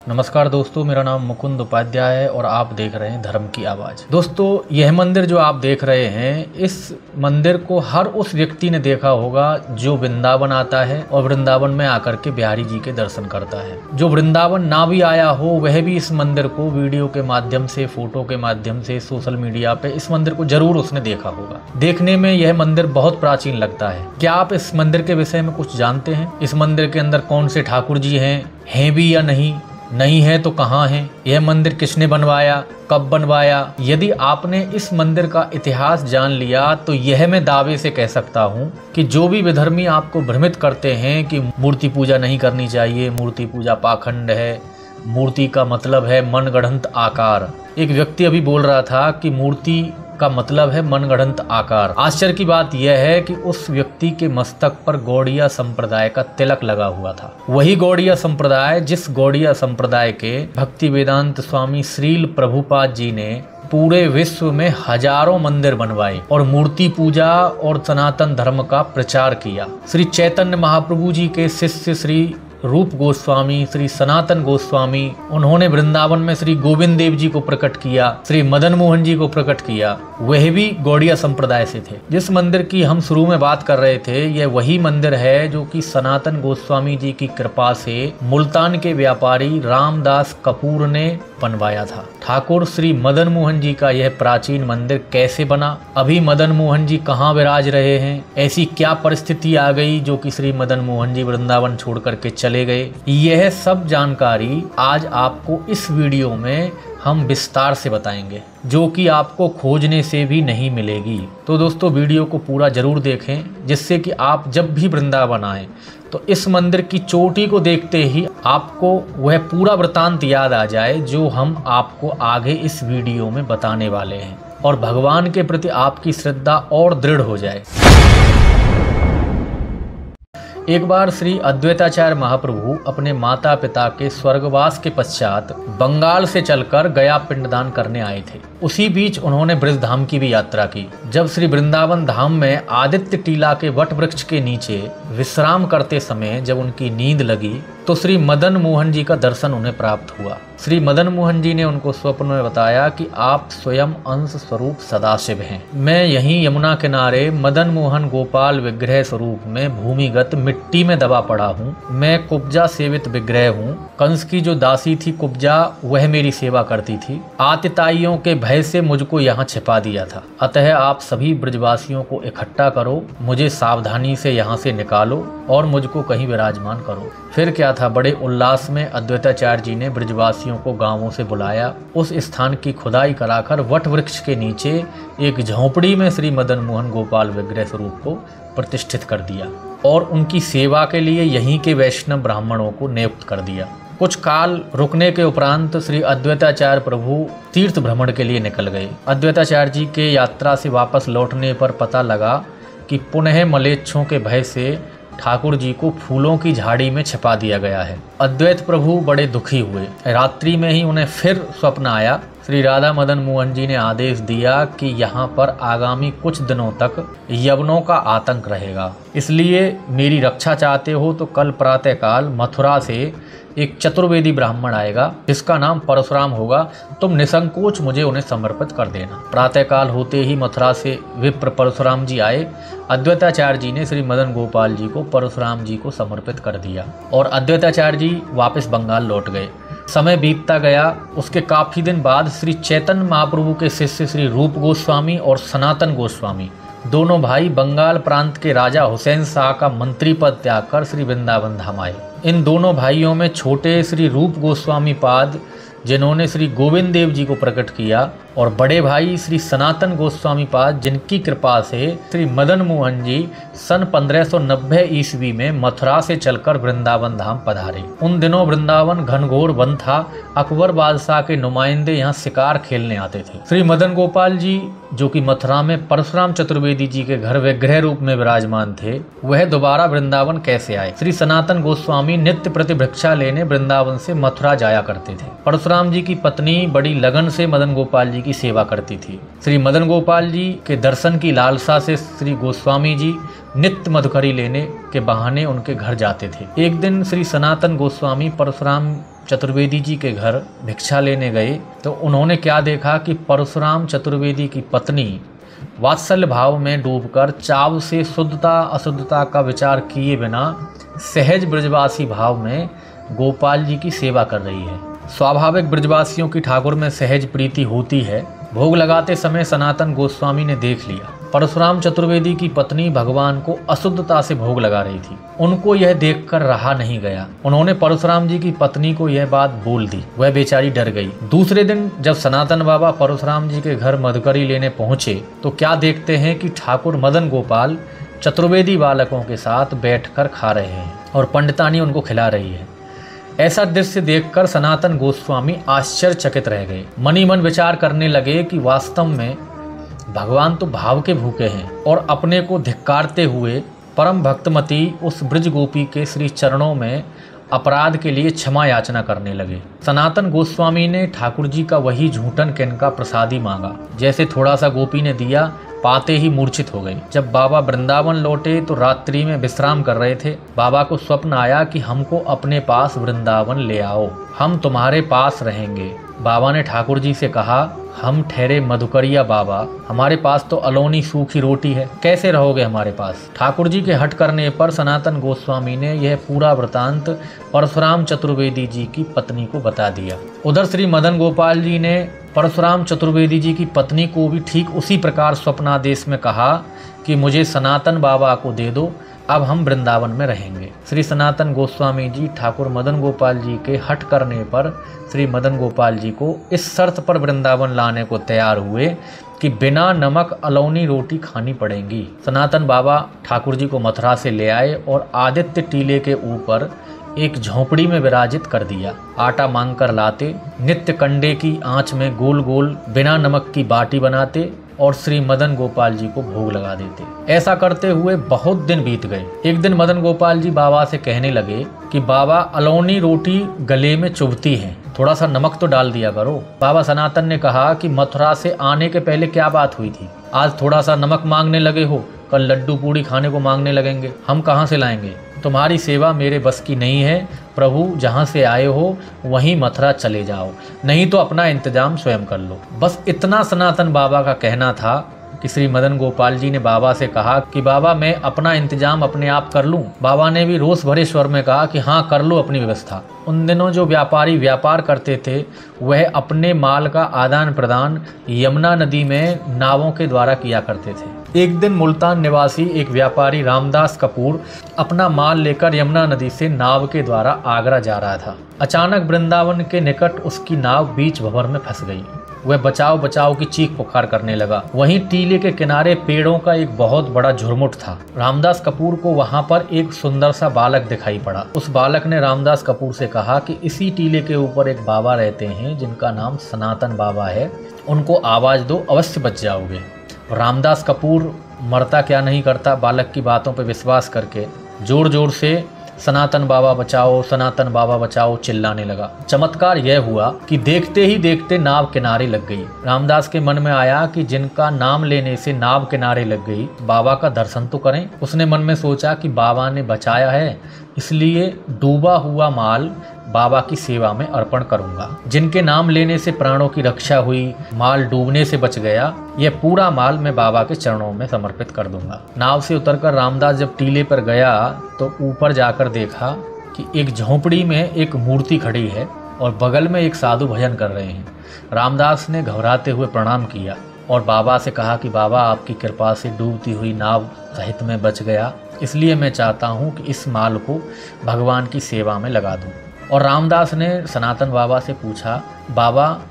नमस्कार दोस्तों, मेरा नाम मुकुंद उपाध्याय है और आप देख रहे हैं धर्म की आवाज़। दोस्तों, यह मंदिर जो आप देख रहे हैं, इस मंदिर को हर उस व्यक्ति ने देखा होगा जो वृंदावन आता है और वृंदावन में आकर के बिहारी जी के दर्शन करता है। जो वृंदावन ना भी आया हो वह भी इस मंदिर को वीडियो के माध्यम से, फोटो के माध्यम से, सोशल मीडिया पे इस मंदिर को जरूर उसने देखा होगा। देखने में यह मंदिर बहुत प्राचीन लगता है। क्या आप इस मंदिर के विषय में कुछ जानते हैं? इस मंदिर के अंदर कौन से ठाकुर जी हैं भी या नहीं है तो कहाँ है? यह मंदिर किसने बनवाया, कब बनवाया? यदि आपने इस मंदिर का इतिहास जान लिया तो यह मैं दावे से कह सकता हूँ कि जो भी विधर्मी आपको भ्रमित करते हैं कि मूर्ति पूजा नहीं करनी चाहिए, मूर्ति पूजा पाखंड है, मूर्ति का मतलब है मनगढ़ंत आकार। एक व्यक्ति अभी बोल रहा था कि मूर्ति का मतलब है मनगढ़ंत आकार। आश्चर्य की बात यह है कि उस व्यक्ति के मस्तक पर गौड़िया संप्रदाय का तिलक लगा हुआ था। वही गौड़िया संप्रदाय जिस गौड़िया संप्रदाय के भक्ति वेदांत स्वामी श्रील प्रभुपाद जी ने पूरे विश्व में हजारों मंदिर बनवाए और मूर्ति पूजा और सनातन धर्म का प्रचार किया। श्री चैतन्य महाप्रभु जी के शिष्य श्री रूप गोस्वामी, श्री सनातन गोस्वामी, उन्होंने वृंदावन में श्री गोविंद देव जी को प्रकट किया, श्री मदन मोहन जी को प्रकट किया। वह भी गौड़िया संप्रदाय से थे। जिस मंदिर की हम शुरू में बात कर रहे थे, यह वही मंदिर है जो कि सनातन गोस्वामी जी की कृपा से मुल्तान के व्यापारी रामदास कपूर ने बनवाया था। ठाकुर श्री मदन मोहन जी का यह प्राचीन मंदिर कैसे बना, अभी मदन मोहन जी कहाँ विराज रहे हैं, ऐसी क्या परिस्थिति आ गई जो कि श्री मदन मोहन जी वृंदावन छोड़ करके चले गए, यह सब जानकारी आज आपको इस वीडियो में हम विस्तार से बताएंगे, जो कि आपको खोजने से भी नहीं मिलेगी। तो दोस्तों, वीडियो को पूरा जरूर देखें, जिससे कि आप जब भी वृंदावन आएं तो इस मंदिर की चोटी को देखते ही आपको वह पूरा वृतांत याद आ जाए जो हम आपको आगे इस वीडियो में बताने वाले हैं, और भगवान के प्रति आपकी श्रद्धा और दृढ़ हो जाए। एक बार श्री अद्वैताचार्य महाप्रभु अपने माता पिता के स्वर्गवास के पश्चात बंगाल से चलकर गया पिंडदान करने आए थे। उसी बीच उन्होंने ब्रजधाम की भी यात्रा की। जब श्री वृंदावन धाम में आदित्य टीला के वट वृक्ष के नीचे विश्राम करते समय जब उनकी नींद लगी तो श्री मदन मोहन जी का दर्शन उन्हें प्राप्त हुआ। श्री मदन मोहन जी ने उनको स्वप्न में बताया कि आप स्वयं अंश स्वरूप सदाशिव हैं। मैं यहीं यमुना किनारे मदन मोहन गोपाल विग्रह स्वरूप में भूमिगत मिट्टी में दबा पड़ा हूँ। मैं कुब्जा सेवित विग्रह हूँ। कंस की जो दासी थी कुब्जा, वह मेरी सेवा करती थी। आतिताइयों के भय से मुझको यहाँ छिपा दिया था। अतः आप सभी ब्रजवासियों को इकट्ठा करो, मुझे सावधानी से यहाँ से निकालो और मुझको कहीं विराजमान करो। फिर क्या था, बड़े उल्लास में अद्वैताचार्य जी ने ब्रजवासियों को गांवों से बुलाया। उस स्थान की खुदाई कराकर वट वृक्ष के नीचे एक झोंपड़ी में श्री मदन मोहन गोपाल विग्रह स्वरूप को प्रतिष्ठित कर दिया और उनकी सेवा के लिए यहीं के वैष्णव ब्राह्मणों को नियुक्त कर दिया। कुछ काल रुकने के उपरांत श्री अद्वैताचार्य प्रभु तीर्थ भ्रमण के लिए निकल गए। अद्वैताचार्य जी के यात्रा से वापस लौटने पर पता लगा कि पुनः मलेच्छों के भय से ठाकुर जी को फूलों की झाड़ी में छिपा दिया गया है। अद्वैत प्रभु बड़े दुखी हुए। रात्रि में ही उन्हें फिर स्वप्न आया। श्री राधा मदन मोहन जी ने आदेश दिया कि यहाँ पर आगामी कुछ दिनों तक यवनों का आतंक रहेगा, इसलिए मेरी रक्षा चाहते हो तो कल प्रातःकाल मथुरा से एक चतुर्वेदी ब्राह्मण आएगा जिसका नाम परशुराम होगा। तुम निसंकोच मुझे उन्हें समर्पित कर देना। प्रातःकाल होते ही मथुरा से विप्र परशुराम जी आए। अद्वैताचार्य जी ने श्री मदन गोपाल जी को परशुराम जी को समर्पित कर दिया और अद्वैताचार्य जी वापस बंगाल लौट गए। समय बीतता गया। उसके काफी दिन बाद श्री चैतन्य महाप्रभु के शिष्य श्री रूप गोस्वामी और सनातन गोस्वामी, दोनों भाई बंगाल प्रांत के राजा हुसैन शाह का मंत्री पद त्याग कर श्री वृंदावन धाम आए। इन दोनों भाइयों में छोटे श्री रूप गोस्वामी पाद, जिन्होंने श्री गोविंद देव जी को प्रकट किया, और बड़े भाई श्री सनातन गोस्वामी पाद, जिनकी कृपा से श्री मदन मोहन जी सन 1590 ईस्वी में मथुरा से चलकर वृंदावन धाम पधारे। उन दिनों वृंदावन घनघोर वन था। अकबर बादशाह के नुमाइंदे यहाँ शिकार खेलने आते थे। श्री मदन गोपाल जी, जो कि मथुरा में परशुराम चतुर्वेदी जी के घर विग्रह रूप में विराजमान थे, वह दोबारा वृंदावन कैसे आए? श्री सनातन गोस्वामी नित्य प्रति भिक्षा लेने वृंदावन से मथुरा जाया करते थे। परशुराम जी की पत्नी बड़ी लगन से मदन गोपाल जी की सेवा करती थी। श्री मदन गोपाल जी के दर्शन की लालसा से श्री गोस्वामी जी नित्य मधुकरी लेने के बहाने उनके घर जाते थे। एक दिन श्री सनातन गोस्वामी परशुराम चतुर्वेदी जी के घर भिक्षा लेने गए तो उन्होंने क्या देखा कि परशुराम चतुर्वेदी की पत्नी वात्सल्य भाव में डूबकर चाव से शुद्धता अशुद्धता का विचार किए बिना सहज ब्रजवासी भाव में गोपाल जी की सेवा कर रही है। स्वाभाविक ब्रजवासियों की ठाकुर में सहज प्रीति होती है। भोग लगाते समय सनातन गोस्वामी ने देख लिया परशुराम चतुर्वेदी की पत्नी भगवान को अशुद्धता से भोग लगा रही थी। उनको यह देखकर रहा नहीं गया। उन्होंने परशुराम जी की पत्नी को यह बात बोल दी। वह बेचारी डर गई। दूसरे दिन जब सनातन बाबा परशुराम जी के घर मधुकरी लेने पहुंचे तो क्या देखते हैं कि ठाकुर मदन गोपाल चतुर्वेदी बालकों के साथ बैठकर खा रहे हैं और पंडितानी उनको खिला रही है। ऐसा दृश्य देखकर सनातन गोस्वामी आश्चर्यचकित रह गए। मनी मन विचार करने लगे कि वास्तव में भगवान तो भाव के भूखे हैं और अपने को धिक्कारते हुए परम भक्तमती उस ब्रज गोपी के श्री चरणों में अपराध के लिए क्षमा याचना करने लगे। सनातन गोस्वामी ने ठाकुर जी का वही झूठन किनका प्रसादी मांगा। जैसे थोड़ा सा गोपी ने दिया, पाते ही मूर्छित हो गई। जब बाबा वृंदावन लौटे तो रात्रि में विश्राम कर रहे थे। बाबा को स्वप्न आया कि हमको अपने पास वृंदावन ले आओ, हम तुम्हारे पास रहेंगे। बाबा ने ठाकुर जी से कहा, हम ठहरे मधुकरिया बाबा, हमारे पास तो अलौनी सूखी रोटी है, कैसे रहोगे हमारे पास। ठाकुर जी के हट करने पर सनातन गोस्वामी ने यह पूरा वृतांत परशुराम चतुर्वेदी जी की पत्नी को बता दिया। उधर श्री मदन गोपाल जी ने परशुराम चतुर्वेदी जी की पत्नी को भी ठीक उसी प्रकार स्वप्नादेश में कहा कि मुझे सनातन बाबा को दे दो, अब हम वृंदावन में रहेंगे। श्री सनातन गोस्वामी जी ठाकुर मदन गोपाल जी के हट करने पर श्री मदन गोपाल जी को इस शर्त पर वृंदावन लाने को तैयार हुए कि बिना नमक अलौनी रोटी खानी पड़ेगी। सनातन बाबा ठाकुर जी को मथुरा से ले आए और आदित्य टीले के ऊपर एक झोंपड़ी में विराजित कर दिया। आटा मांग कर लाते, नित्य कंडे की आंच में गोल गोल बिना नमक की बाटी बनाते और श्री मदन गोपाल जी को भोग लगा देते। ऐसा करते हुए बहुत दिन बीत गए। एक दिन मदन गोपाल जी बाबा से कहने लगे कि बाबा अलौनी रोटी गले में चुभती है, थोड़ा सा नमक तो डाल दिया करो। बाबा सनातन ने कहा कि मथुरा से आने के पहले क्या बात हुई थी, आज थोड़ा सा नमक मांगने लगे हो, कल लड्डू पूड़ी खाने को मांगने लगेंगे, हम कहाँ से लाएंगे। तुम्हारी सेवा मेरे बस की नहीं है। प्रभु जहाँ से आए हो वहीं मथुरा चले जाओ, नहीं तो अपना इंतजाम स्वयं कर लो। बस इतना सनातन बाबा का कहना था कि श्री मदन गोपाल जी ने बाबा से कहा कि बाबा मैं अपना इंतजाम अपने आप कर लूं। बाबा ने भी रोष भरे स्वर में कहा कि हाँ कर लो अपनी व्यवस्था। उन दिनों जो व्यापारी व्यापार करते थे वह अपने माल का आदान प्रदान यमुना नदी में नावों के द्वारा किया करते थे। एक दिन मुल्तान निवासी एक व्यापारी रामदास कपूर अपना माल लेकर यमुना नदी से नाव के द्वारा आगरा जा रहा था। अचानक वृंदावन के निकट उसकी नाव बीच भंवर में फंस गई। वह बचाओ बचाओ की चीख पुकार करने लगा। वहीं टीले के किनारे पेड़ों का एक बहुत बड़ा झुरमुट था। रामदास कपूर को वहां पर एक सुंदर सा बालक दिखाई पड़ा। उस बालक ने रामदास कपूर से कहा कि इसी टीले के ऊपर एक बाबा रहते हैं जिनका नाम सनातन बाबा है, उनको आवाज दो, अवश्य बच जाओगे। रामदास कपूर मरता क्या नहीं करता, बालक की बातों पर विश्वास करके जोर जोर से सनातन बाबा बचाओ चिल्लाने लगा। चमत्कार यह हुआ कि देखते ही देखते नाव किनारे लग गई। रामदास के मन में आया कि जिनका नाम लेने से नाव किनारे लग गई, बाबा का दर्शन तो करें। उसने मन में सोचा कि बाबा ने बचाया है, इसलिए डूबा हुआ माल बाबा की सेवा में अर्पण करूंगा। जिनके नाम लेने से प्राणों की रक्षा हुई, माल डूबने से बच गया, यह पूरा माल मैं बाबा के चरणों में समर्पित कर दूंगा। नाव से उतरकर रामदास जब टीले पर गया तो ऊपर जाकर देखा कि एक झोंपड़ी में एक मूर्ति खड़ी है और बगल में एक साधु भजन कर रहे हैं। रामदास ने घबराते हुए प्रणाम किया और बाबा से कहा कि बाबा आपकी कृपा से डूबती हुई नाव सहित में बच गया, इसलिए मैं चाहता हूँ कि इस माल को भगवान की सेवा में लगा दूँ। और रामदास ने सनातन बाबा से पूछा, बाबा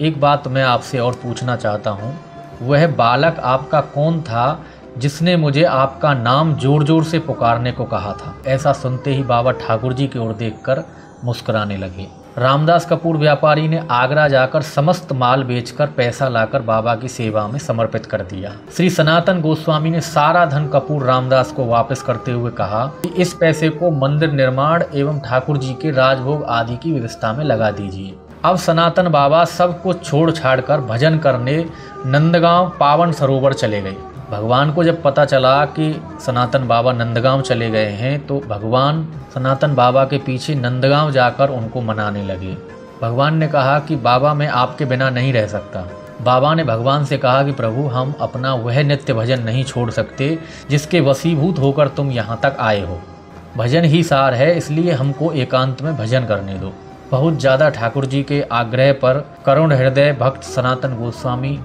एक बात मैं आपसे और पूछना चाहता हूँ, वह बालक आपका कौन था जिसने मुझे आपका नाम जोर जोर से पुकारने को कहा था। ऐसा सुनते ही बाबा ठाकुर जी की ओर देखकर मुस्कुराने लगे। रामदास कपूर व्यापारी ने आगरा जाकर समस्त माल बेचकर पैसा लाकर बाबा की सेवा में समर्पित कर दिया। श्री सनातन गोस्वामी ने सारा धन कपूर रामदास को वापस करते हुए कहा कि इस पैसे को मंदिर निर्माण एवं ठाकुर जी के राजभोग आदि की व्यवस्था में लगा दीजिए। अब सनातन बाबा सब कुछ छोड़ छाड़ कर भजन करने नंदगांव पावन सरोवर चले गए। भगवान को जब पता चला कि सनातन बाबा नंदगांव चले गए हैं तो भगवान सनातन बाबा के पीछे नंदगांव जाकर उनको मनाने लगे। भगवान ने कहा कि बाबा मैं आपके बिना नहीं रह सकता। बाबा ने भगवान से कहा कि प्रभु हम अपना वह नित्य भजन नहीं छोड़ सकते जिसके वशीभूत होकर तुम यहाँ तक आए हो। भजन ही सार है, इसलिए हमको एकांत में भजन करने दो। बहुत ज़्यादा ठाकुर जी के आग्रह पर करुण हृदय भक्त सनातन गोस्वामी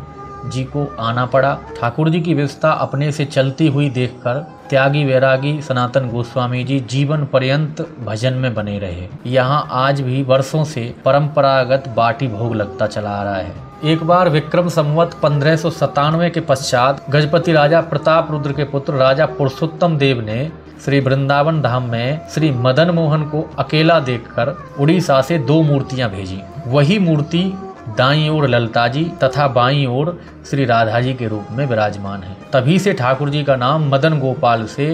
जी को आना पड़ा। ठाकुर जी की व्यवस्था अपने से चलती हुई देखकर त्यागी वैरागी सनातन गोस्वामी जी जीवन पर्यंत भजन में बने रहे। यहाँ आज भी वर्षों से परंपरागत बाटी भोग लगता चला आ रहा है। एक बार विक्रम संवत 1597 के पश्चात गजपति राजा प्रताप रुद्र के पुत्र राजा पुरुषोत्तम देव ने श्री वृंदावन धाम में श्री मदन मोहन को अकेला देखकर उड़ीसा से 2 मूर्तियां भेजी। वही मूर्ति दाईं ओर ललता जी तथा बाईं ओर श्री राधा जी के रूप में विराजमान है। तभी से ठाकुर जी का नाम मदन गोपाल से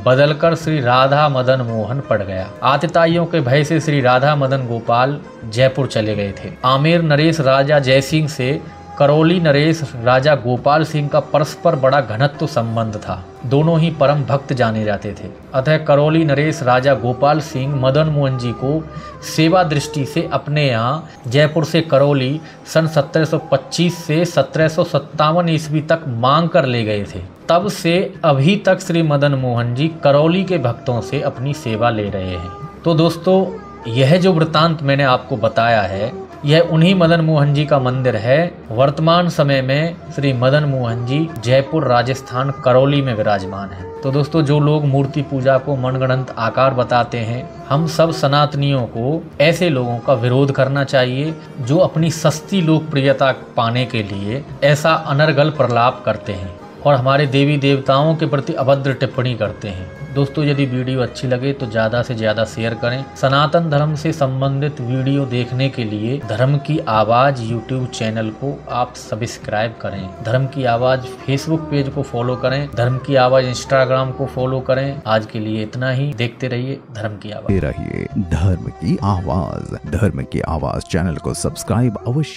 बदलकर श्री राधा मदन मोहन पड़ गया। आतिताइयों के भय से श्री राधा मदन गोपाल जयपुर चले गए थे। आमेर नरेश राजा जयसिंह से करौली नरेश राजा गोपाल सिंह का परस्पर बड़ा घनत्व संबंध था। दोनों ही परम भक्त जाने जाते थे। अतः करौली नरेश राजा गोपाल सिंह मदन मोहन जी को सेवा दृष्टि से अपने यहाँ जयपुर से करौली सन 1725 से 1757 ईस्वी तक मांग कर ले गए थे। तब से अभी तक श्री मदन मोहन जी करौली के भक्तों से अपनी सेवा ले रहे हैं। तो दोस्तों यह जो वृतांत मैंने आपको बताया है यह उन्हीं मदन मोहन जी का मंदिर है। वर्तमान समय में श्री मदन मोहन जी जयपुर राजस्थान करौली में विराजमान है। तो दोस्तों जो लोग मूर्ति पूजा को मनगढ़ंत आकार बताते हैं, हम सब सनातनियों को ऐसे लोगों का विरोध करना चाहिए जो अपनी सस्ती लोकप्रियता पाने के लिए ऐसा अनर्गल प्रलाप करते हैं और हमारे देवी देवताओं के प्रति अभद्र टिप्पणी करते हैं। दोस्तों यदि वीडियो अच्छी लगे तो ज़्यादा से ज़्यादा शेयर करें। सनातन धर्म से संबंधित वीडियो देखने के लिए धर्म की आवाज़ यूट्यूब चैनल को आप सब्सक्राइब करें। धर्म की आवाज़ फेसबुक पेज को फॉलो करें। धर्म की आवाज़ इंस्टाग्राम को फॉलो करें। आज के लिए इतना ही। देखते रहिए धर्म की आवाज़। रहिए धर्म की आवाज़। धर्म की आवाज़ चैनल को सब्सक्राइब अवश्य